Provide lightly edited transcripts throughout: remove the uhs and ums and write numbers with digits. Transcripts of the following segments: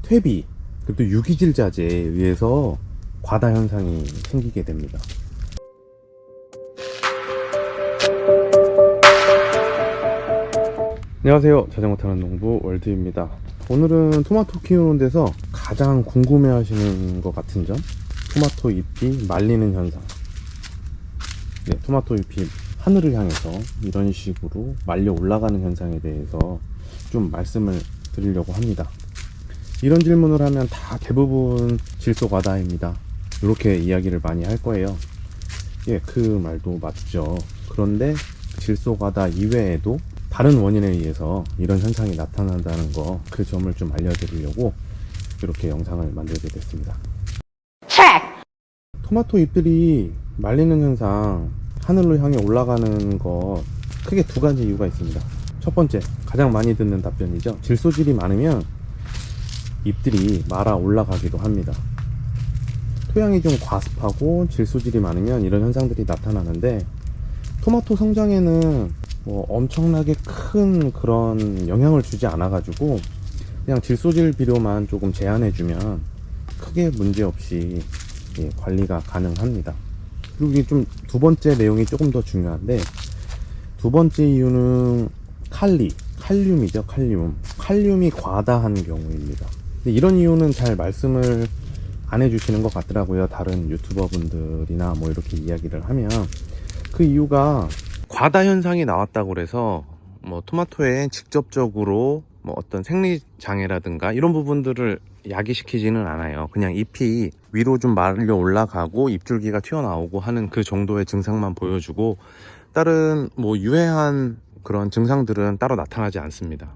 퇴비, 그리고 또 유기질 자재에 의해서 과다 현상이 생기게 됩니다. 안녕하세요, 자전거 타는 농부 월드입니다. 오늘은 토마토 키우는 데서 가장 궁금해 하시는 것 같은 점, 토마토 잎이 말리는 현상. 네, 토마토 잎이 하늘을 향해서 이런 식으로 말려 올라가는 현상에 대해서 좀 말씀을 드리려고 합니다. 이런 질문을 하면 다 대부분 질소 과다입니다, 이렇게 이야기를 많이 할 거예요. 예, 그 말도 맞죠. 그런데 질소 과다 이외에도 다른 원인에 의해서 이런 현상이 나타난다는 거, 그 점을 좀 알려드리려고 이렇게 영상을 만들게 됐습니다. 토마토 잎들이 말리는 현상, 하늘로 향해 올라가는 거, 크게 두 가지 이유가 있습니다. 첫 번째, 가장 많이 듣는 답변이죠. 질소질이 많으면 잎들이 말아 올라가기도 합니다. 토양이 좀 과습하고 질소질이 많으면 이런 현상들이 나타나는데, 토마토 성장에는 뭐 엄청나게 큰 그런 영향을 주지 않아 가지고 그냥 질소질 비료만 조금 제한해주면 크게 문제없이 관리가 가능합니다. 그리고 이게 좀 두 번째 내용이 조금 더 중요한데, 두 번째 이유는 칼륨이죠. 칼륨이 과다한 경우입니다. 근데 이런 이유는 잘 말씀을 안 해주시는 것 같더라고요, 다른 유튜버 분들이나 뭐 이렇게 이야기를 하면. 그 이유가 과다 현상이 나왔다고 그래서 뭐 토마토에 직접적으로 뭐 어떤 생리 장애라든가 이런 부분들을 야기시키지는 않아요. 그냥 잎이 위로 좀 말려 올라가고 잎줄기가 튀어나오고 하는 그 정도의 증상만 보여주고, 다른 뭐 유해한 그런 증상들은 따로 나타나지 않습니다.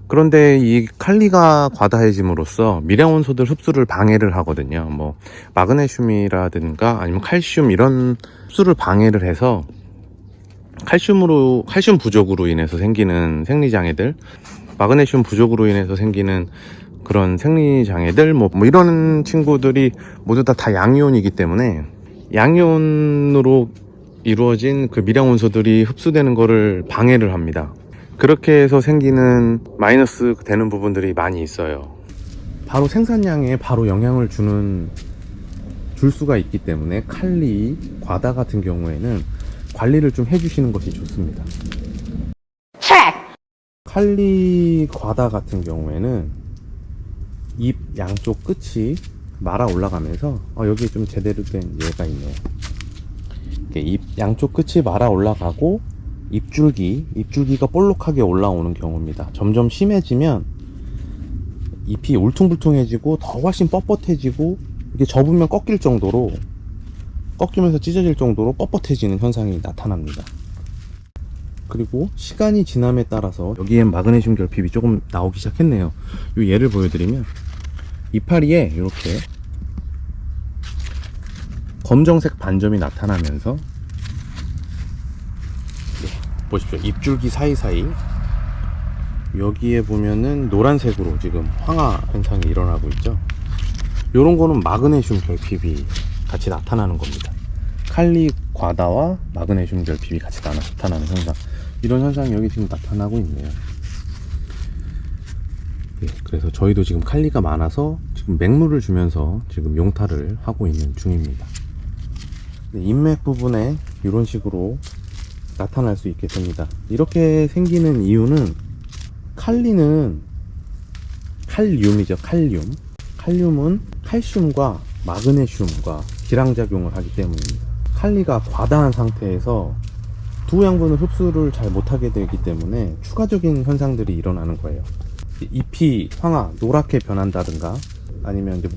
그런데 이 칼리가 과다해짐으로써 미량원소들 흡수를 방해를 하거든요. 뭐 마그네슘이라든가 아니면 칼슘, 이런 흡수를 방해를 해서 칼슘 부족으로 인해서 생기는 생리장애들, 마그네슘 부족으로 인해서 생기는 그런 생리장애들, 뭐 이런 친구들이 모두 다 양이온이기 때문에 양이온으로 이루어진 그 미량원소들이 흡수되는 거를 방해를 합니다. 그렇게 해서 생기는 마이너스 되는 부분들이 많이 있어요. 바로 생산량에 바로 영향을 줄 수가 있기 때문에 칼리 과다 같은 경우에는 관리를 좀 해주시는 것이 좋습니다. 칼리 과다 같은 경우에는 잎 양쪽 끝이 말아 올라가면서 여기 좀 제대로 된 예가 있네요. 잎 양쪽 끝이 말아 올라가고 잎줄기가 볼록하게 올라오는 경우입니다. 점점 심해지면 잎이 울퉁불퉁해지고 더 훨씬 뻣뻣해지고, 이게 접으면 꺾이면서 찢어질 정도로 뻣뻣해지는 현상이 나타납니다. 그리고 시간이 지남에 따라서 여기엔 마그네슘 결핍이 조금 나오기 시작했네요. 이 예를 보여드리면 이파리에 이렇게 검정색 반점이 나타나면서, 보십시오. 잎줄기 사이사이 여기에 보면은 노란색으로 지금 황화 현상이 일어나고 있죠. 요런 거는 마그네슘 결핍이 같이 나타나는 겁니다. 칼리 과다와 마그네슘 결핍이 같이 나타나는 현상, 이런 현상이 여기 지금 나타나고 있네요. 그래서 저희도 지금 칼리가 많아서 지금 맹물을 주면서 지금 용타를 하고 있는 중입니다. 잎맥 부분에 이런 식으로 나타날 수 있게 됩니다. 이렇게 생기는 이유는, 칼리는 칼륨이죠. 칼륨은 칼슘과 마그네슘과 기량작용을 하기 때문입니다. 칼리가 과다한 상태에서 두 양분을 흡수를 잘 못하게 되기 때문에 추가적인 현상들이 일어나는 거예요. 잎이 노랗게 변한다든가, 아니면 이제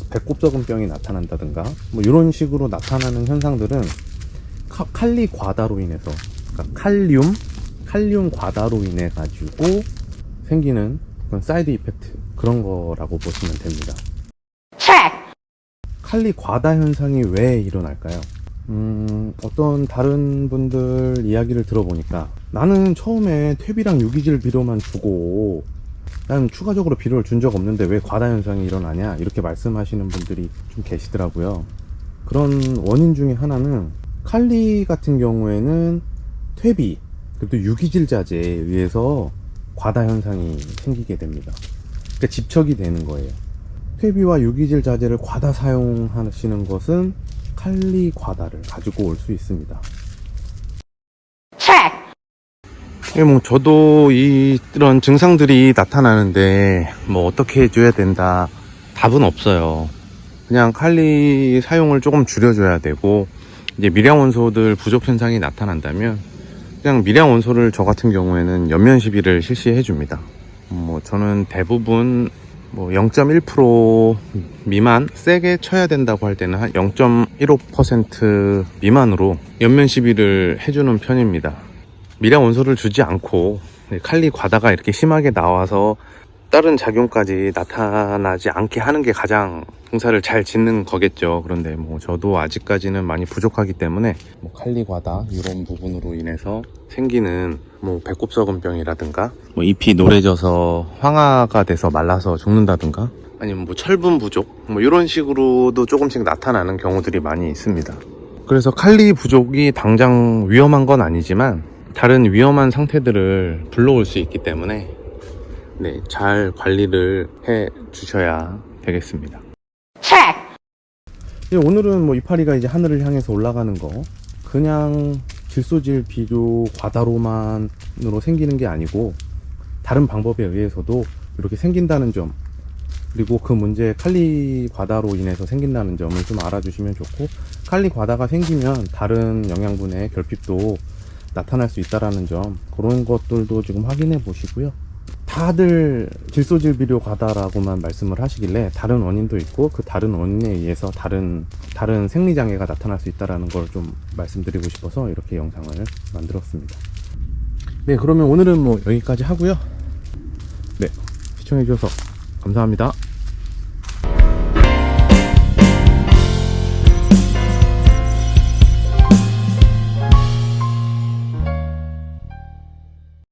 배꼽썩은병이 나타난다든가, 뭐 이런 식으로 나타나는 현상들은 칼리 과다로 인해서, 그러니까 칼륨 과다로 인해 가지고 생기는 그런 사이드 이펙트, 그런 거라고 보시면 됩니다. 칼리 과다 현상이 왜 일어날까요? 어떤 다른 분들 이야기를 들어보니까, 나는 처음에 퇴비랑 유기질 비료만 주고 난 추가적으로 비료를 준 적 없는데 왜 과다 현상이 일어나냐, 이렇게 말씀하시는 분들이 좀 계시더라고요. 그런 원인 중에 하나는, 칼리 같은 경우에는 퇴비, 그리고 유기질 자재에 의해서 과다 현상이 생기게 됩니다. 그러니까 집착이 되는 거예요. 퇴비와 유기질 자재를 과다 사용하시는 것은 칼리 과다를 가지고 올 수 있습니다. 뭐 저도 이런 증상들이 나타나는데 뭐 어떻게 해줘야 된다, 답은 없어요. 그냥 칼리 사용을 조금 줄여줘야 되고, 이제 미량 원소들 부족 현상이 나타난다면 그냥 미량 원소를 저 같은 경우에는 연면 시비를 실시해 줍니다. 뭐 저는 대부분 뭐 0.1% 미만, 세게 쳐야 된다고 할 때는 한 0.15% 미만으로 연면 시비를 해주는 편입니다. 미량 원소를 주지 않고 칼리 과다가 이렇게 심하게 나와서 다른 작용까지 나타나지 않게 하는 게 가장 공사를 잘 짓는 거겠죠. 그런데 뭐 저도 아직까지는 많이 부족하기 때문에 뭐 칼리 과다 이런 부분으로 인해서 생기는 뭐 배꼽썩은병이라든가 뭐 잎이 노래져서 황화가 돼서 말라서 죽는다든가, 아니면 뭐 철분 부족 뭐 이런 식으로도 조금씩 나타나는 경우들이 많이 있습니다. 그래서 칼리 부족이 당장 위험한 건 아니지만 다른 위험한 상태들을 불러올 수 있기 때문에 네, 잘 관리를 해 주셔야 되겠습니다. 오늘은 뭐 이파리가 이제 하늘을 향해서 올라가는 거, 그냥 질소질 비료 과다로만으로 생기는 게 아니고 다른 방법에 의해서도 이렇게 생긴다는 점, 그리고 그 문제 칼리 과다로 인해서 생긴다는 점을 좀 알아주시면 좋고, 칼리 과다가 생기면 다른 영양분의 결핍도 나타날 수 있다라는 점, 그런 것들도 지금 확인해 보시고요. 다들 질소질 비료 과다라고만 말씀을 하시길래 다른 원인도 있고, 그 다른 원인에 의해서 다른 생리장애가 나타날 수 있다라는 걸 좀 말씀드리고 싶어서 이렇게 영상을 만들었습니다. 네, 그러면 오늘은 뭐 여기까지 하고요. 네, 시청해 주셔서 감사합니다.